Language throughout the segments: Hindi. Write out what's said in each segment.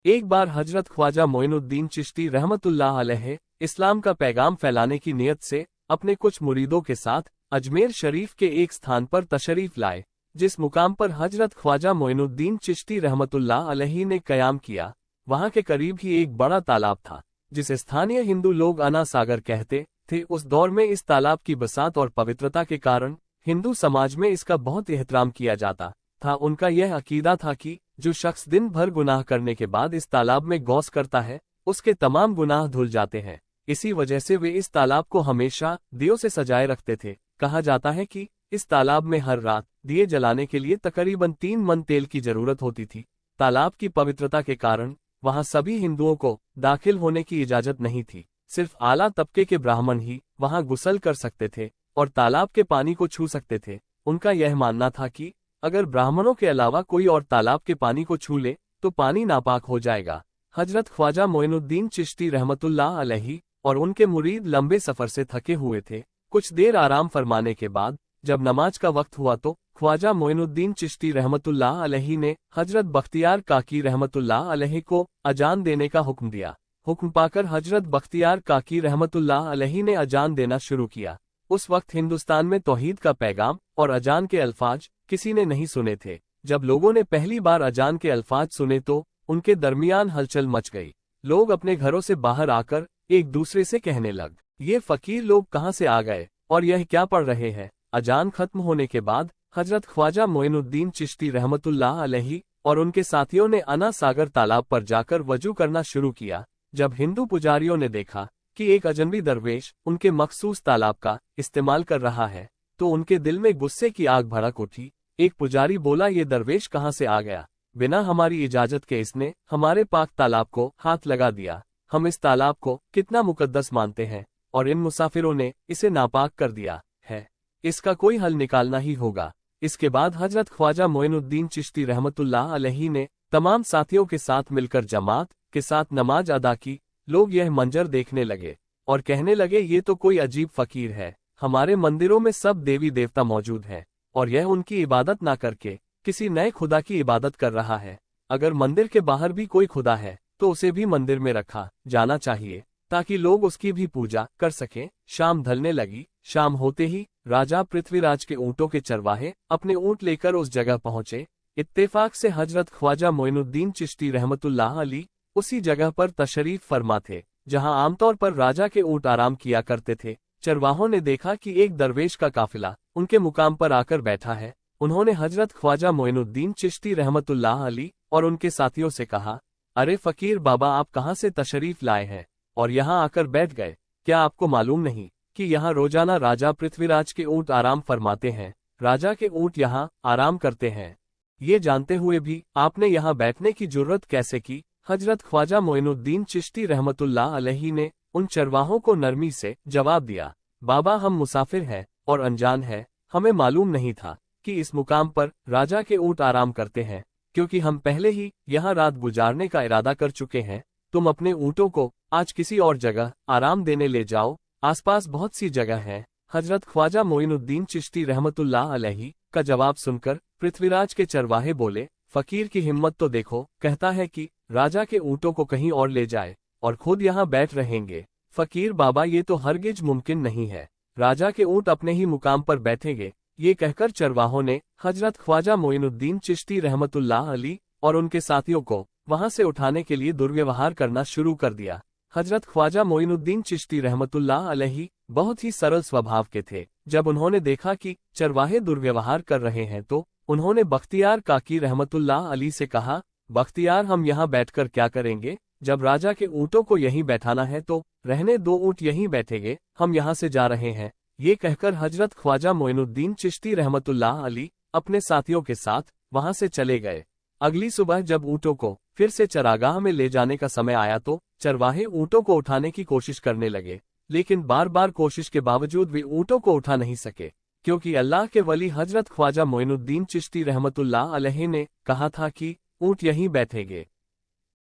एक बार हजरत ख्वाजा मोइनुद्दीन चिश्ती रहमतुल्लाह अलैह इस्लाम का पैगाम फैलाने की नियत से अपने कुछ मुरीदों के साथ अजमेर शरीफ के एक स्थान पर तशरीफ लाए, जिस मुकाम पर हजरत ख्वाजा मोइनुद्दीन चिश्ती रहमतुल्लाह अलैह ने कयाम किया। वहां के करीब ही एक बड़ा तालाब था, जिसे स्थानीय हिंदू लोग अना सागर कहते थे। उस दौर में इस तालाब की बसात और पवित्रता के कारण हिंदू समाज में इसका बहुत एहतराम किया जाता था। उनका यह अकीदा था कि जो शख्स दिन भर गुनाह करने के बाद इस तालाब में गौस करता है, उसके तमाम गुनाह धुल जाते हैं। इसी वजह से वे इस तालाब को हमेशा दियों से सजाए रखते थे। कहा जाता है कि इस तालाब में हर रात दिए जलाने के लिए तकरीबन 3 मन तेल की जरूरत होती थी। तालाब की पवित्रता के कारण वहां सभी हिंदुओं को दाखिल होने की इजाजत नहीं थी। सिर्फ आला तबके के ब्राह्मण ही वहां गुसल कर सकते थे और तालाब के पानी को छू सकते थे। उनका यह मानना था कि अगर ब्राह्मणों के अलावा कोई और तालाब के पानी को छू ले तो पानी नापाक हो जाएगा। हजरत ख्वाजा मोइनुद्दीन चिश्ती रहमतुल्लाह अलैह और उनके मुरीद लंबे सफर से थके हुए थे। कुछ देर आराम फरमाने के बाद जब नमाज का वक्त हुआ तो ख्वाजा मोइनुद्दीन चिश्ती रहमतुल्लाह अलैह ने हजरत बख्तियार काकी रहमतुल्लाह अलैह को अजान देने का हुक्म दिया। हुक्म पाकर हजरत बख्तियार काकी रहमतुल्लाह अलैह ने अजान देना शुरू किया। उस वक्त हिंदुस्तान में तौहीद का पैगाम और अजान के अल्फाज किसी ने नहीं सुने थे। जब लोगों ने पहली बार अजान के अल्फाज सुने तो उनके दरमियान हलचल मच गई। लोग अपने घरों से बाहर आकर एक दूसरे से कहने लग, ये फकीर लोग कहाँ से आ गए और यह क्या पढ़ रहे हैं। अजान खत्म होने के बाद हजरत ख्वाजा मोइनुद्दीन चिश्ती रहमतुल्लाह अलैह और उनके साथियों ने अना सागर तालाब पर जाकर वजू करना शुरू किया। जब हिंदू पुजारियों ने देखा कि एक अजनबी दरवेश उनके मखसूस तालाब का इस्तेमाल कर रहा है तो उनके दिल में गुस्से की आग भड़क उठी। एक पुजारी बोला, ये दरवेश कहाँ से आ गया? बिना हमारी इजाजत के इसने हमारे पाक तालाब को हाथ लगा दिया। हम इस तालाब को कितना मुकद्दस मानते हैं और इन मुसाफिरों ने इसे नापाक कर दिया है। इसका कोई हल निकालना ही होगा। इसके बाद हजरत ख्वाजा मोइनुद्दीन चिश्ती रहमतुल्लाह अलैह ने तमाम साथियों के साथ मिलकर जमात के साथ नमाज अदा की। लोग यह मंजर देखने लगे और कहने लगे, ये तो कोई अजीब फकीर है। हमारे मंदिरों में सब देवी देवता मौजूद हैं और यह उनकी इबादत ना करके किसी नए खुदा की इबादत कर रहा है। अगर मंदिर के बाहर भी कोई खुदा है तो उसे भी मंदिर में रखा जाना चाहिए ताकि लोग उसकी भी पूजा कर सकें। शाम ढलने लगी। शाम होते ही राजा पृथ्वीराज के ऊँटों के चरवाहे अपने ऊँट लेकर उस जगह पहुंचे। इत्तेफाक से हजरत ख्वाजा मोइनुद्दीन चिश्ती रहमतुल्लाह अलैह उसी जगह पर तशरीफ फरमा थे जहां आमतौर पर राजा के ऊँट आराम किया करते थे। चरवाहों ने देखा कि एक दरवेश का काफिला उनके मुकाम पर आकर बैठा है। उन्होंने हजरत ख्वाजा मोइनुद्दीन चिश्ती रहमतुल्लाह अलैह और उनके साथियों से कहा, अरे फकीर बाबा, आप कहाँ से तशरीफ लाए हैं और यहाँ आकर बैठ गए? क्या आपको मालूम नहीं कि यहाँ रोजाना राजा पृथ्वीराज के ऊँट आराम फरमाते हैं? राजा के ऊँट यहाँ आराम करते हैं। ये जानते हुए भी आपने यहाँ बैठने की जुर्रत कैसे की? हजरत ख्वाजा मोइनुद्दीन चिश्ती रहमतुल्लाह अलैह ने उन चरवाहों को नरमी से जवाब दिया, बाबा, हम मुसाफिर हैं और अनजान हैं। हमें मालूम नहीं था कि इस मुकाम पर राजा के ऊँट आराम करते हैं, क्योंकि हम पहले ही यहाँ रात गुजारने का इरादा कर चुके हैं। तुम अपने ऊँटों को आज किसी और जगह आराम देने ले जाओ, आसपास बहुत सी जगह है। हजरत ख्वाजा मोइनुद्दीन चिश्ती रहमतुल्लाह अलैह का जवाब सुनकर पृथ्वीराज के चरवाहे बोले, फकीर की हिम्मत तो देखो, कहता है कि राजा के ऊँटों को कहीं और ले जाए और खुद यहाँ बैठ रहेंगे। फकीर बाबा, ये तो हरगिज मुमकिन नहीं है। राजा के ऊँट अपने ही मुकाम पर बैठेंगे। ये कहकर चरवाहों ने हजरत ख्वाजा मोइनुद्दीन चिश्ती रहमतुल्लाह अलैह और उनके साथियों को वहां से उठाने के लिए दुर्व्यवहार करना शुरू कर दिया। हजरत ख्वाजा मोइनुद्दीन चिश्ती रहमतुल्लाह अलैह बहुत ही सरल स्वभाव के थे। जब उन्होंने देखा कि चरवाहे दुर्व्यवहार कर रहे हैं तो उन्होंने बख्तियार काकी रहमतुल्लाह अलैह से कहा, बख्तियार, हम यहाँ बैठकर क्या करेंगे? जब राजा के ऊँटों को यहीं बैठाना है तो रहने दो, ऊँट यहीं बैठेंगे, हम यहाँ से जा रहे हैं। ये कहकर हजरत ख्वाजा मोइनुद्दीन चिश्ती रहमतुल्लाह अलैह अपने साथियों के साथ वहां से चले गए। अगली सुबह जब ऊँटों को फिर से चरागाह में ले जाने का समय आया तो चरवाहे ऊँटों को उठाने की कोशिश करने लगे, लेकिन बार बार कोशिश के बावजूद वे ऊँटों को उठा नहीं सके, क्योंकि अल्लाह के वली हजरत ख्वाजा मोइनुद्दीन चिश्ती रहमतुल्लाह अलैह ने कहा था कि ऊँट यहीं बैठेंगे।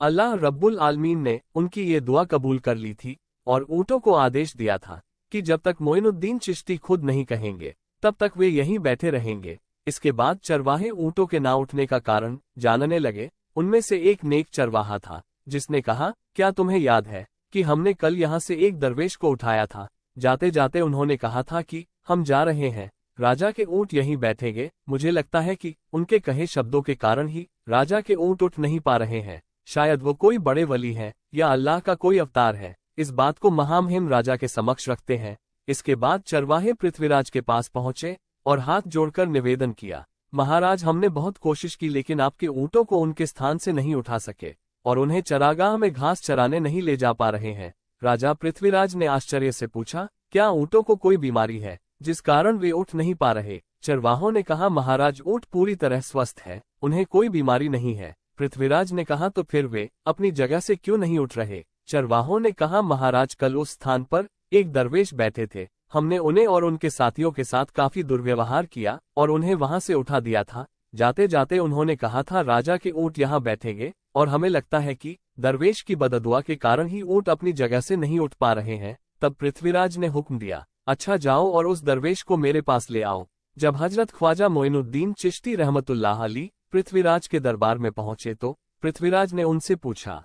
अल्लाह रब्बुल आलमीन ने उनकी ये दुआ कबूल कर ली थी और ऊँटों को आदेश दिया था कि जब तक मोइनुद्दीन चिश्ती खुद नहीं कहेंगे तब तक वे यहीं बैठे रहेंगे। इसके बाद चरवाहे ऊँटों के ना उठने का कारण जानने लगे उनमें से एक नेक चरवाहा था, जिसने कहा, क्या तुम्हें याद है कि हमने कल यहाँ से एक दरवेश को उठाया था? जाते जाते उन्होंने कहा था कि हम जा रहे हैं, राजा के ऊंट यहीं बैठेंगे। मुझे लगता है कि उनके कहे शब्दों के कारण ही राजा के ऊंट उठ नहीं पा रहे हैं। शायद वो कोई बड़े वली हैं या अल्लाह का कोई अवतार है। इस बात को महामहिम राजा के समक्ष रखते हैं। इसके बाद चरवाहे पृथ्वीराज के पास पहुंचे और हाथ जोड़कर निवेदन किया, महाराज, हमने बहुत कोशिश की लेकिन आपके ऊंटों को उनके स्थान से नहीं उठा सके और उन्हें चरागाह में घास चराने नहीं ले जा पा रहे हैं। राजा पृथ्वीराज ने आश्चर्य से पूछा, क्या ऊंटों को कोई बीमारी है जिस कारण वे उठ नहीं पा रहे? चरवाहों ने कहा, महाराज, ऊंट पूरी तरह स्वस्थ है, उन्हें कोई बीमारी नहीं है। पृथ्वीराज ने कहा, तो फिर वे अपनी जगह से क्यों नहीं उठ रहे? चरवाहों ने कहा, महाराज, कल उस स्थान पर एक दरवेश बैठे थे, हमने उन्हें और उनके साथियों के साथ काफी दुर्व्यवहार किया और उन्हें वहां से उठा दिया था। जाते जाते उन्होंने कहा था, राजा के ऊंट यहाँ बैठेंगे और हमें लगता है कि दरवेश की बददुआ के कारण ही ऊंट अपनी जगह से नहीं उठ पा रहे हैं। तब पृथ्वीराज ने हुक्म दिया, अच्छा, जाओ और उस दरवेश को मेरे पास ले आओ। जब हजरत ख्वाजा मोइनुद्दीन चिश्ती रहमतुल्लाह अलैह पृथ्वीराज के दरबार में पहुंचे तो पृथ्वीराज ने उनसे पूछा,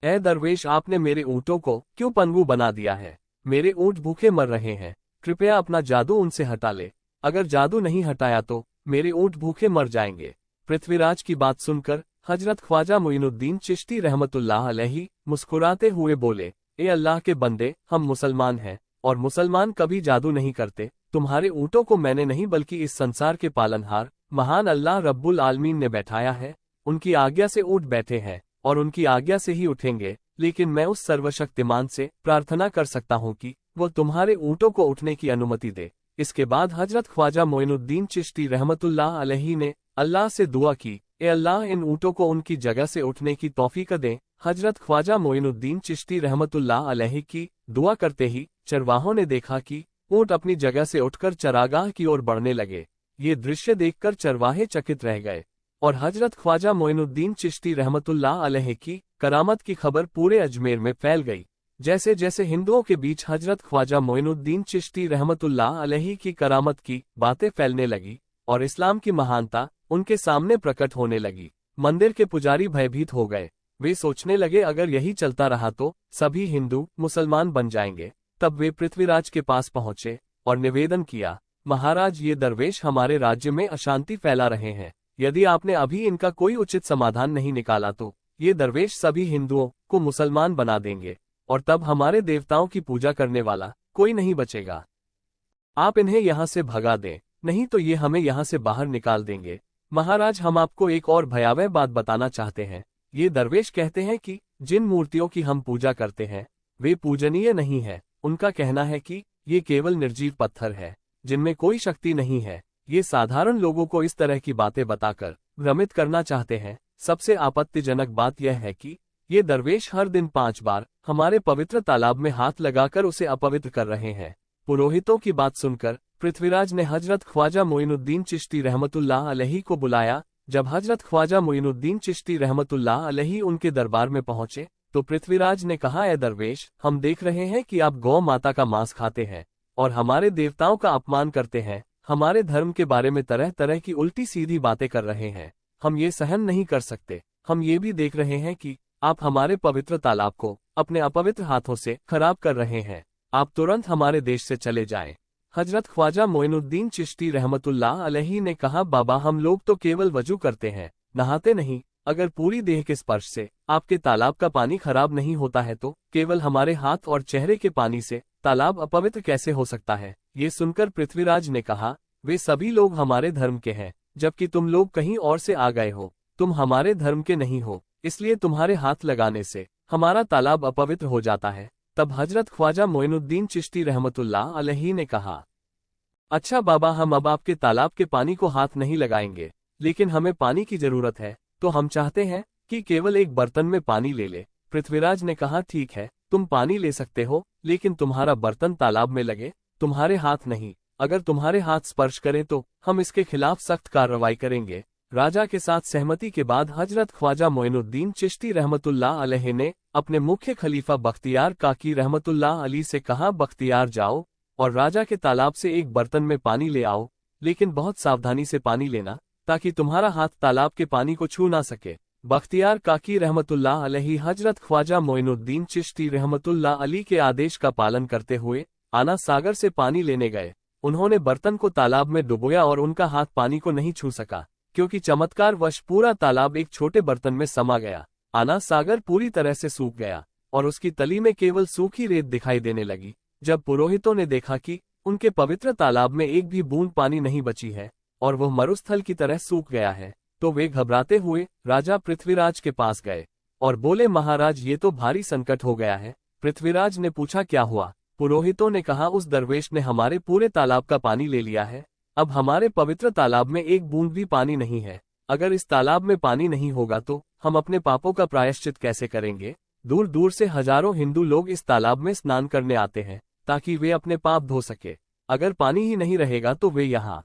ए दरवेश, आपने मेरे ऊंटों को क्यों पंगु बना दिया है? मेरे ऊंट भूखे मर रहे हैं, कृपया अपना जादू उनसे हटा ले। अगर जादू नहीं हटाया तो मेरे ऊंट भूखे मर जाएंगे। पृथ्वीराज की बात सुनकर हजरत ख्वाजा मोइनुद्दीन चिश्ती रहमतुल्लाह अलैह मुस्कुराते हुए बोले, ए अल्लाह के बंदे, हम मुसलमान हैं और मुसलमान कभी जादू नहीं करते। तुम्हारे ऊंटों को मैंने नहीं बल्कि इस संसार के पालनहार महान अल्लाह रब्बुल आलमीन ने बैठाया है। उनकी आज्ञा से ऊंट बैठे हैं और उनकी आज्ञा से ही उठेंगे, लेकिन मैं उस सर्वशक्तिमान से प्रार्थना कर सकता हूँ कि वो तुम्हारे ऊंटों को उठने की अनुमति दे। इसके बाद हजरत ख्वाजा मोइनुद्दीन चिश्ती रहमतुल्लाह अलैह ने अल्लाह से दुआ की, ए अल्लाह, इन ऊंटों को उनकी जगह से उठने की तौफीक दें। हजरत ख्वाजा मोइनुद्दीन चिश्ती रहमतुल्लाह अलैह की दुआ करते ही चरवाहों ने देखा कि ऊंट अपनी जगह से उठकर चरागाह की ओर बढ़ने लगे। ये दृश्य देखकर चरवाहे चकित रह गए और हजरत ख्वाजा मोइनुद्दीन चिश्ती रहमतुल्लाह अलैह की करामत की खबर पूरे अजमेर में फैल गई। जैसे जैसे हिंदुओं के बीच हजरत ख्वाजा मोइनुद्दीन चिश्ती रहमतुल्लाह अलैह की करामत की बातें फैलने लगी और इस्लाम की महानता उनके सामने प्रकट होने लगी, मंदिर के पुजारी भयभीत हो गए। वे सोचने लगे, अगर यही चलता रहा तो सभी हिंदू मुसलमान बन जाएंगे। तब वे पृथ्वीराज के पास पहुंचे और निवेदन किया, महाराज, ये दरवेश हमारे राज्य में अशांति फैला रहे हैं। यदि आपने अभी इनका कोई उचित समाधान नहीं निकाला तो ये दरवेश सभी हिंदुओं को मुसलमान बना देंगे और तब हमारे देवताओं की पूजा करने वाला कोई नहीं बचेगा। आप इन्हें यहाँ से भगा दें, नहीं तो ये हमें यहाँ से बाहर निकाल देंगे। महाराज, हम आपको एक और भयावह बात बताना चाहते हैं। ये दरवेश कहते हैं कि जिन मूर्तियों की हम पूजा करते हैं वे पूजनीय नहीं है। उनका कहना है कि ये केवल निर्जीव पत्थर है जिनमें कोई शक्ति नहीं है। ये साधारण लोगों को इस तरह की बातें बताकर भ्रमित करना चाहते हैं। सबसे आपत्तिजनक बात यह है कि ये दरवेश हर दिन 5 बार हमारे पवित्र तालाब में हाथ लगाकर उसे अपवित्र कर रहे हैं। पुरोहितों की बात सुनकर पृथ्वीराज ने हजरत ख्वाजा मोइनुद्दीन चिश्ती रहमतुल्लाह अलैह को बुलाया। जब हजरत ख्वाजा मोइनुद्दीन चिश्ती रहमतुल्लाह अलैह उनके दरबार में पहुंचे तो पृथ्वीराज ने कहा, ए दरवेश, हम देख रहे हैं कि आप गौ माता का मांस खाते हैं और हमारे देवताओं का अपमान करते हैं। हमारे धर्म के बारे में तरह तरह की उल्टी सीधी बातें कर रहे हैं। हम ये सहन नहीं कर सकते। हम ये भी देख रहे हैं कि आप हमारे पवित्र तालाब को अपने अपवित्र हाथों से खराब कर रहे हैं। आप तुरंत हमारे देश से चले जाएं। हजरत ख्वाजा मोइनुद्दीन चिश्ती रहमतुल्लाह अलैह ने कहा, बाबा, हम लोग तो केवल वजू करते हैं, नहाते नहीं। अगर पूरी देह के स्पर्श से आपके तालाब का पानी खराब नहीं होता है तो केवल हमारे हाथ और चेहरे के पानी से तालाब अपवित्र कैसे हो सकता है? ये सुनकर पृथ्वीराज ने कहा, वे सभी लोग हमारे धर्म के हैं, जबकि तुम लोग कहीं और से आ गए हो। तुम हमारे धर्म के नहीं हो, इसलिए तुम्हारे हाथ लगाने से हमारा तालाब अपवित्र हो जाता है। तब हजरत ख्वाजा मोइनुद्दीन चिश्ती रहमतुल्लाह अलैह ने कहा, अच्छा बाबा, हम अब आपके तालाब के पानी को हाथ नहीं लगाएंगे, लेकिन हमें पानी की जरूरत है, तो हम चाहते हैं कि केवल एक बर्तन में पानी ले ले। पृथ्वीराज ने कहा, ठीक है, तुम पानी ले सकते हो, लेकिन तुम्हारा बर्तन तालाब में लगे, तुम्हारे हाथ नहीं। अगर तुम्हारे हाथ स्पर्श करें तो हम इसके खिलाफ सख्त कार्रवाई करेंगे। राजा के साथ सहमति के बाद हजरत ख्वाजा मोइनुद्दीन चिश्ती रहमतुल्लाह अलैह ने अपने मुख्य खलीफा बख्तियार काकी रहमतुल्लाह अली से कहा, बख्तियार, जाओ और राजा के तालाब से एक बर्तन में पानी ले आओ, लेकिन बहुत सावधानी से पानी लेना ताकि तुम्हारा हाथ तालाब के पानी को छू ना सके। बख्तियार काकी रहमतुल्लाह अलैहि हजरत ख्वाजा मोइनुद्दीन चिश्ती रहमतुल्लाह अली के आदेश का पालन करते हुए आना सागर से पानी लेने गए। उन्होंने बर्तन को तालाब में डुबोया और उनका हाथ पानी को नहीं छू सका, क्योंकि चमत्कारवश पूरा तालाब एक छोटे बर्तन में समा गया। आना सागर पूरी तरह से सूख गया और उसकी तली में केवल सूखी रेत दिखाई देने लगी। जब पुरोहितों ने देखा कि उनके पवित्र तालाब में एक भी बूंद पानी नहीं बची है और वह मरुस्थल की तरह सूख गया है, तो वे घबराते हुए राजा पृथ्वीराज के पास गए और बोले, महाराज, ये तो भारी संकट हो गया है। पृथ्वीराज ने पूछा, क्या हुआ? पुरोहितों ने कहा, उस दरवेश ने हमारे पूरे तालाब का पानी ले लिया है। अब हमारे पवित्र तालाब में एक बूंद भी पानी नहीं है। अगर इस तालाब में पानी नहीं होगा तो हम अपने पापों का प्रायश्चित कैसे करेंगे? दूर दूर से हजारों हिंदू लोग इस तालाब में स्नान करने आते हैं ताकि वे अपने पाप धो सके। अगर पानी ही नहीं रहेगा तो वे यहाँ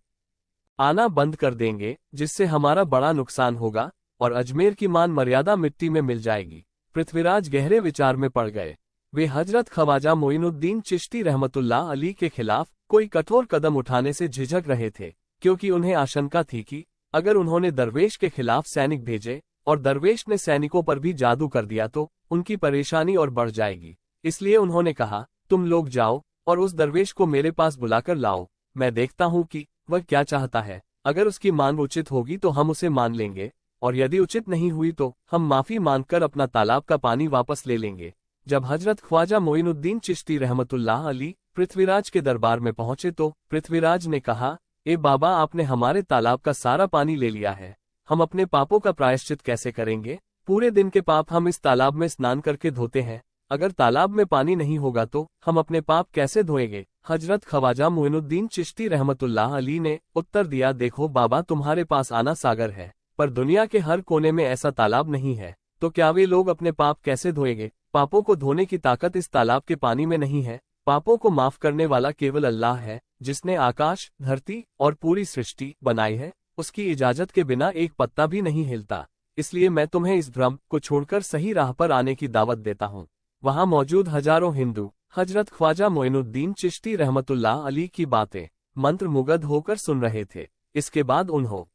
आना बंद कर देंगे, जिससे हमारा बड़ा नुकसान होगा और अजमेर की मान मर्यादा मिट्टी में मिल जाएगी। पृथ्वीराज गहरे विचार में पड़ गए। वे हजरत ख्वाजा मोइनुद्दीन चिश्ती रहमतुल्लाह अली के खिलाफ कोई कठोर कदम उठाने से झिझक रहे थे, क्योंकि उन्हें आशंका थी कि अगर उन्होंने दरवेश के खिलाफ सैनिक भेजे और दरवेश ने सैनिकों पर भी जादू कर दिया तो उनकी परेशानी और बढ़ जाएगी। इसलिए उन्होंने कहा, तुम लोग जाओ और उस दरवेश को मेरे पास बुलाकर लाओ। मैं देखता हूँ कि वह क्या चाहता है। अगर उसकी मांग उचित होगी तो हम उसे मान लेंगे, और यदि उचित नहीं हुई तो हम माफी मांगकर अपना तालाब का पानी वापस ले लेंगे। जब हजरत ख्वाजा मोइनुद्दीन चिश्ती रहमतुल्लाह अली पृथ्वीराज के दरबार में पहुंचे तो पृथ्वीराज ने कहा, ए बाबा, आपने हमारे तालाब का सारा पानी ले लिया है। हम अपने पापों का प्रायश्चित कैसे करेंगे? पूरे दिन के पाप हम इस तालाब में स्नान करके धोते हैं। अगर तालाब में पानी नहीं होगा तो हम अपने पाप कैसे धोएंगे? हजरत ख्वाजा मोइनुद्दीन चिश्ती रहमतुल्लाह अली ने उत्तर दिया, देखो बाबा, तुम्हारे पास आना सागर है, पर दुनिया के हर कोने में ऐसा तालाब नहीं है, तो क्या वे लोग अपने पाप कैसे धोएंगे? पापों को धोने की ताकत इस तालाब के पानी में नहीं है। पापों को माफ करने वाला केवल अल्लाह है, जिसने आकाश, धरती और पूरी सृष्टि बनाई है। उसकी इजाजत के बिना एक पत्ता भी नहीं हिलता। इसलिए मैं तुम्हें इस भ्रम को छोड़कर सही राह पर आने की दावत देता हूँ। वहाँ मौजूद हजारों हिंदू हजरत ख्वाजा मोइनुद्दीन चिश्ती रहमतुल्लाह अली की बातें मंत्र मुग्ध होकर सुन रहे थे। इसके बाद उन्होंने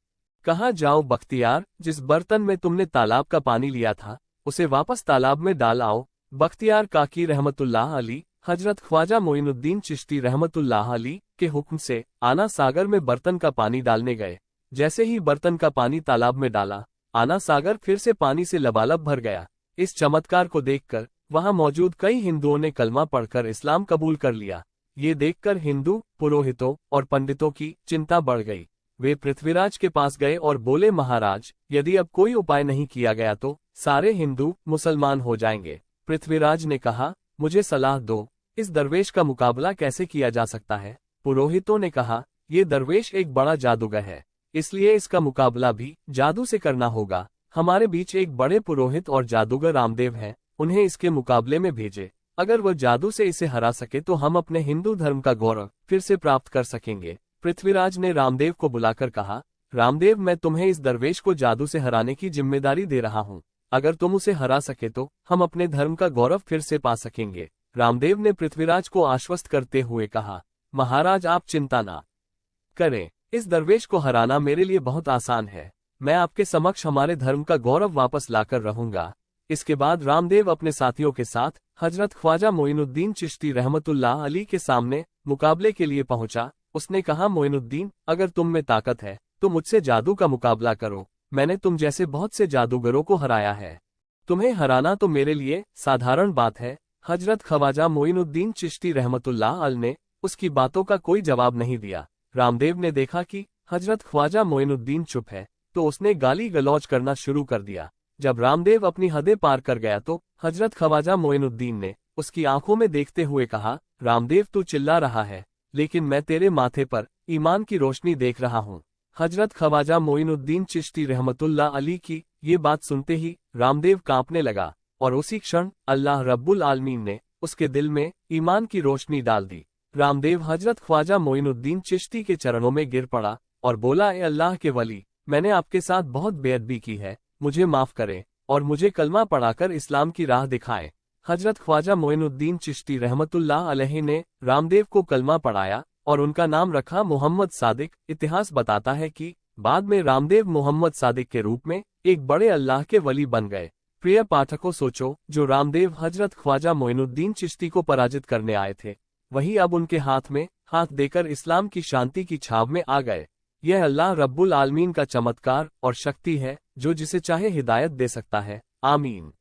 कहा, जाओ बख्तियार, जिस बर्तन में तुमने तालाब का पानी लिया था उसे वापस तालाब में डाल आओ। बख्तियार काकी रहमतुल्लाह अली हजरत ख्वाजा मोइनुद्दीन चिश्ती रहमतुल्लाह अली के हुक्म से आना सागर में बर्तन का पानी डालने गए। जैसे ही बर्तन का पानी तालाब में डाला, आना सागर फिर से पानी से लबालब भर गया। इस चमत्कार को देखकर वहां मौजूद कई हिंदुओं ने कलमा पढ़कर इस्लाम कबूल कर लिया। ये देखकर हिंदू पुरोहितों और पंडितों की चिंता बढ़ गई। वे पृथ्वीराज के पास गए और बोले, महाराज, यदि अब कोई उपाय नहीं किया गया तो सारे हिंदू मुसलमान हो जाएंगे। पृथ्वीराज ने कहा, मुझे सलाह दो, इस दरवेश का मुकाबला कैसे किया जा सकता है? पुरोहितों ने कहा, ये दरवेश एक बड़ा जादूगर है, इसलिए इसका मुकाबला भी जादू से करना होगा। हमारे बीच एक बड़े पुरोहित और जादूगर रामदेव हैं, उन्हें इसके मुकाबले में भेजे। अगर वह जादू से इसे हरा सके तो हम अपने हिंदू धर्म का गौरव फिर से प्राप्त कर सकेंगे। पृथ्वीराज ने रामदेव को बुलाकर कहा, रामदेव, मैं तुम्हें इस दरवेश को जादू से हराने की जिम्मेदारी दे रहा हूँ। अगर तुम उसे हरा सके तो हम अपने धर्म का गौरव फिर से पा सकेंगे। रामदेव ने पृथ्वीराज को आश्वस्त करते हुए कहा, महाराज, आप चिंता ना करें, इस दरवेश को हराना मेरे लिए बहुत आसान है। मैं आपके समक्ष हमारे धर्म का गौरव वापस लाकर रहूंगा। इसके बाद रामदेव अपने साथियों के साथ हजरत ख्वाजा मोइनुद्दीन चिश्ती रहमतुल्लाह अली के सामने मुकाबले के लिए पहुंचा। उसने कहा, मोइनुद्दीन, अगर तुम में ताकत है तो मुझसे जादू का मुकाबला करो। मैंने तुम जैसे बहुत से जादूगरों को हराया है। तुम्हें हराना तो मेरे लिए साधारण बात है। हजरत ख्वाजा मोइनुद्दीन चिश्ती रहमतुल्लाह अल ने उसकी बातों का कोई जवाब नहीं दिया। रामदेव ने देखा कि हजरत ख्वाजा मोइनुद्दीन चुप है, तो उसने गाली गलौज करना शुरू कर दिया। जब रामदेव अपनी हदें पार कर गया तो हजरत ख्वाजा मोइनुद्दीन ने उसकी आंखों में देखते हुए कहा, रामदेव, तू चिल्ला रहा है, लेकिन मैं तेरे माथे पर ईमान की रोशनी देख रहा हूँ। हजरत ख्वाजा मोइनुद्दीन चिश्ती रहमतुल्लाह अली की ये बात सुनते ही रामदेव कांपने लगा और उसी क्षण अल्लाह रब्बुल आलमीन ने उसके दिल में ईमान की रोशनी डाल दी। रामदेव हजरत ख्वाजा मोइनुद्दीन चिश्ती के चरणों में गिर पड़ा और बोला, ए अल्लाह के वली, मैंने आपके साथ बहुत बेअदबी की है, मुझे माफ करें और मुझे कलमा पढ़ाकर इस्लाम की राह दिखाएं। हजरत ख्वाजा मोइनुद्दीन चिश्ती रहमतुल्लाह अलैहि ने रामदेव को कलमा पढ़ाया और उनका नाम रखा मोहम्मद सादिक। इतिहास बताता है कि बाद में रामदेव मोहम्मद सादिक के रूप में एक बड़े अल्लाह के वली बन गए। प्रिय पाठकों, सोचो, जो रामदेव हजरत ख्वाजा मोइनुद्दीन चिश्ती को पराजित करने आए थे, वही अब उनके हाथ में हाथ देकर इस्लाम की शांति की छाव में आ गए। यह अल्लाह रब्बुल आलमीन का चमत्कार और शक्ति है, जो जिसे चाहे हिदायत दे सकता है। आमीन।